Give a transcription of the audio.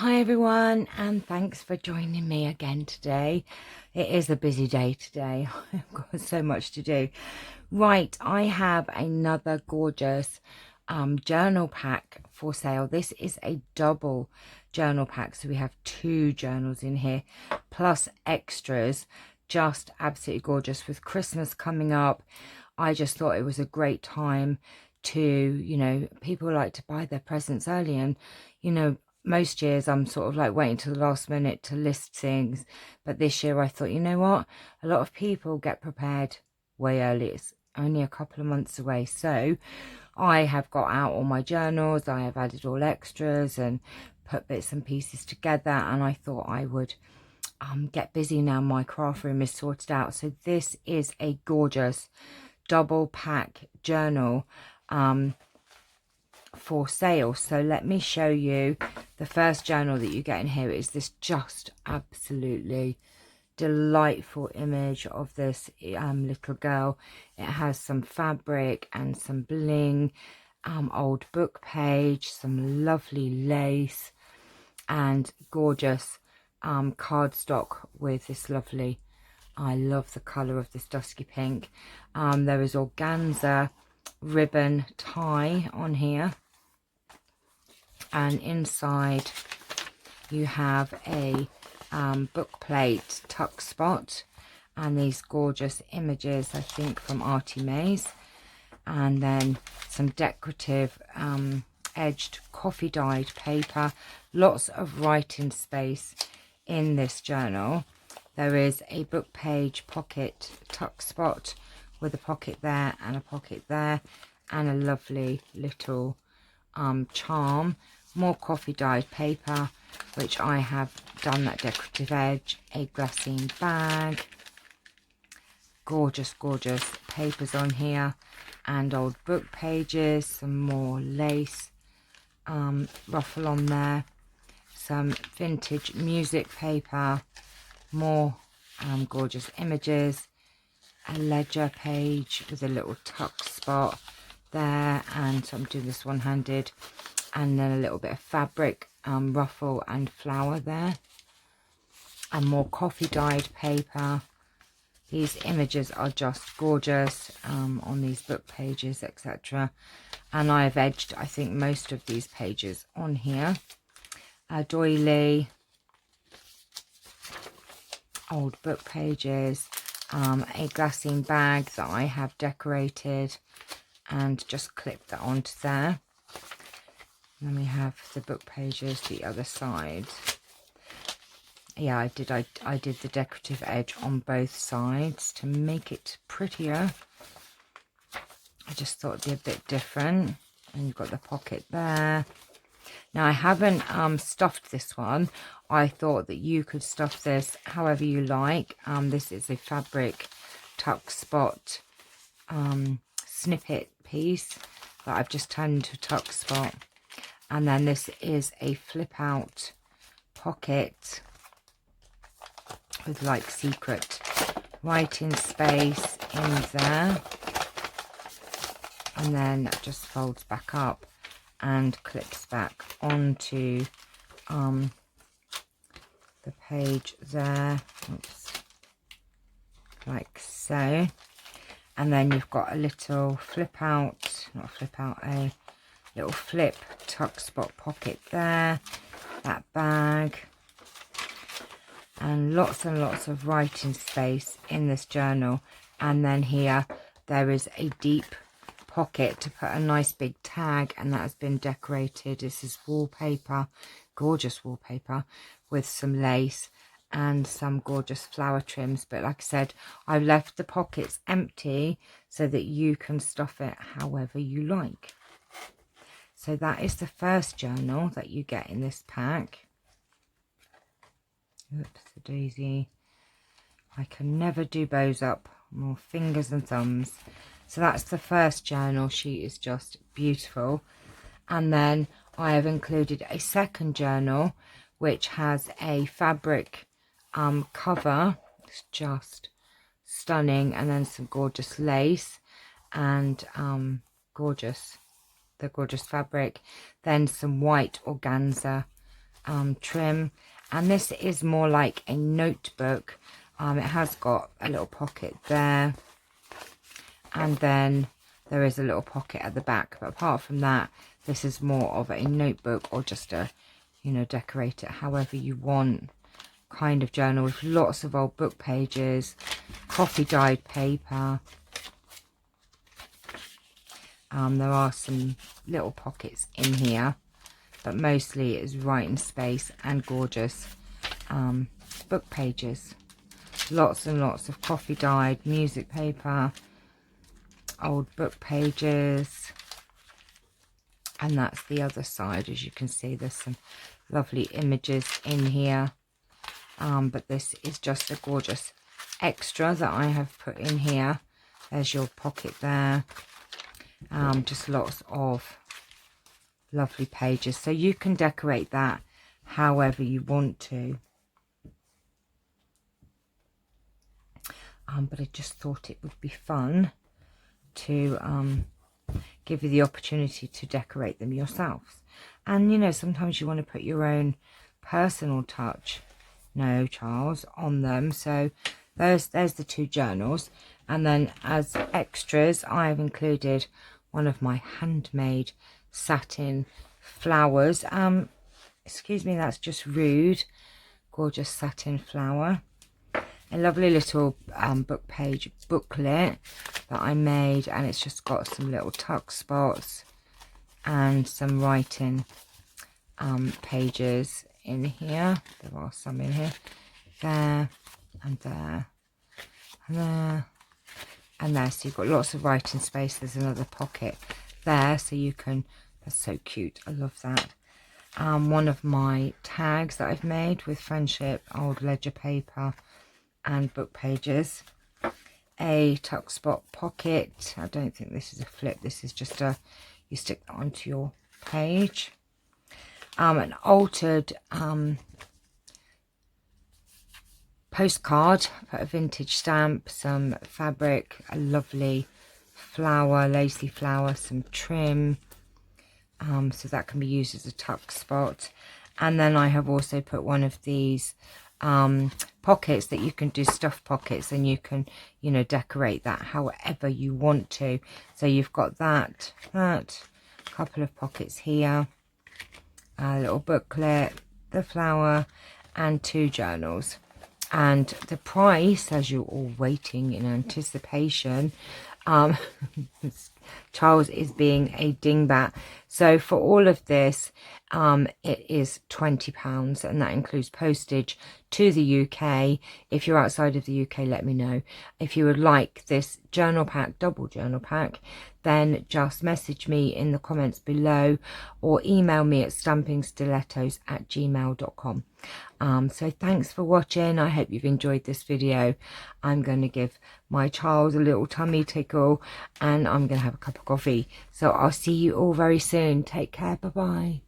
Hi everyone, and thanks for joining me again today. It is a busy day today. I've got so much to do. Right, I have another gorgeous journal pack for sale. This is a double journal pack, so we have two journals in here plus extras. Just absolutely gorgeous. With Christmas coming up, I just thought it was a great time to, people like to buy their presents early, and most years I'm sort of like waiting till the last minute to list things, but this year I thought, you know what, a lot of people get prepared way early. It's only a couple of months away, so I have got out all my journals, I have added all extras and put bits and pieces together, and I thought I would get busy now my craft room is sorted out. So this is a gorgeous double pack journal for sale. So let me show you the first journal that you get in here. Is this just absolutely delightful image of this little girl. It has some fabric and some bling, old book page, some lovely lace and gorgeous cardstock with this lovely, I love the colour of this dusky pink. There is organza ribbon tie on here, and inside you have a book plate tuck spot and these gorgeous images, I think from Artie Mays, and then some decorative edged coffee dyed paper. Lots of writing space in this journal. There is a book page pocket tuck spot with a pocket there and a pocket there, and a lovely little charm. More coffee dyed paper, which I have done that decorative edge. A glassine bag, gorgeous papers on here, and old book pages, some more lace ruffle on there, some vintage music paper, more gorgeous images, a ledger page with a little tuck spot there, and so I'm doing this one-handed, and then a little bit of fabric ruffle and flower there, and more coffee dyed paper. These images are just gorgeous on these book pages, etc. And I have edged, I think, most of these pages on here. A doily, old book pages, a glassine bag that I have decorated and just clipped that onto there. And then we have the book pages the other side. Yeah, I did the decorative edge on both sides to make it prettier. I just thought it'd be a bit different. And you've got the pocket there. Now I haven't stuffed this one. I thought that you could stuff this however you like. This is a fabric tuck spot snippet piece that I've just turned into a tuck spot. And then this is a flip out pocket with like secret writing space in there, and then that just folds back up and clips back onto the page there. Oops. Like so. And then you've got a little flip out, not a flip out, a little flip tuck spot pocket there, that bag, and lots of writing space in this journal. And then here there is a deep pocket to put a nice big tag, and that has been decorated. This is wallpaper, gorgeous wallpaper with some lace and some gorgeous flower trims. But like I said, I've left the pockets empty so that you can stuff it however you like. So that is the first journal that you get in this pack. Oops, the daisy. I can never do bows up, more fingers and thumbs. So that's the first journal. She is just beautiful. And then I have included a second journal, which has a fabric cover. It's just stunning. And then some gorgeous lace and the gorgeous fabric. Then some white organza trim. And this is more like a notebook. It has got a little pocket there, and then there is a little pocket at the back, but apart from that, this is more of a notebook, or just a, you know, decorate it however you want kind of journal, with lots of old book pages, coffee dyed paper. There are some little pockets in here, but mostly it is writing space and gorgeous book pages. Lots and lots of coffee dyed music paper, old book pages, and that's the other side. As you can see, there's some lovely images in here, but this is just a gorgeous extra that I have put in here. There's your pocket there. Just lots of lovely pages, so you can decorate that however you want to. But I just thought it would be fun to give you the opportunity to decorate them yourselves. And you know, sometimes you want to put your own personal touch, no Charles, on them. So there's the two journals, and then as extras I've included one of my handmade satin flowers. Excuse me, that's just rude. Gorgeous satin flower. A lovely little book page booklet that I made, and it's just got some little tuck spots and some writing pages in here. There are some in here, there and there and there and there. So you've got lots of writing space. There's another pocket there, so you can, that's so cute, I love that. One of my tags that I've made with friendship, old ledger paper and book pages. A tuck spot pocket. I don't think this is a flip, this is just a, you stick that onto your page. An altered postcard, put a vintage stamp, some fabric, a lovely flower, lacy flower, some trim, so that can be used as a tuck spot. And then I have also put one of these pockets that you can do, stuff pockets, and you can, you know, decorate that however you want to. So you've got that couple of pockets here, a little booklet, the flower, and two journals. And the price, as you're all waiting in anticipation, Charles is being a dingbat. So for all of this, it is £20, and that includes postage to the UK. If you're outside of the UK, let me know. If you would like this journal pack, double journal pack, then just message me in the comments below, or email me at stampinstilettos@gmail.com. So thanks for watching. I hope you've enjoyed this video. I'm going to give my child a little tummy tickle, and I'm going to have a cup of coffee. So I'll see you all very soon. Take care. Bye bye.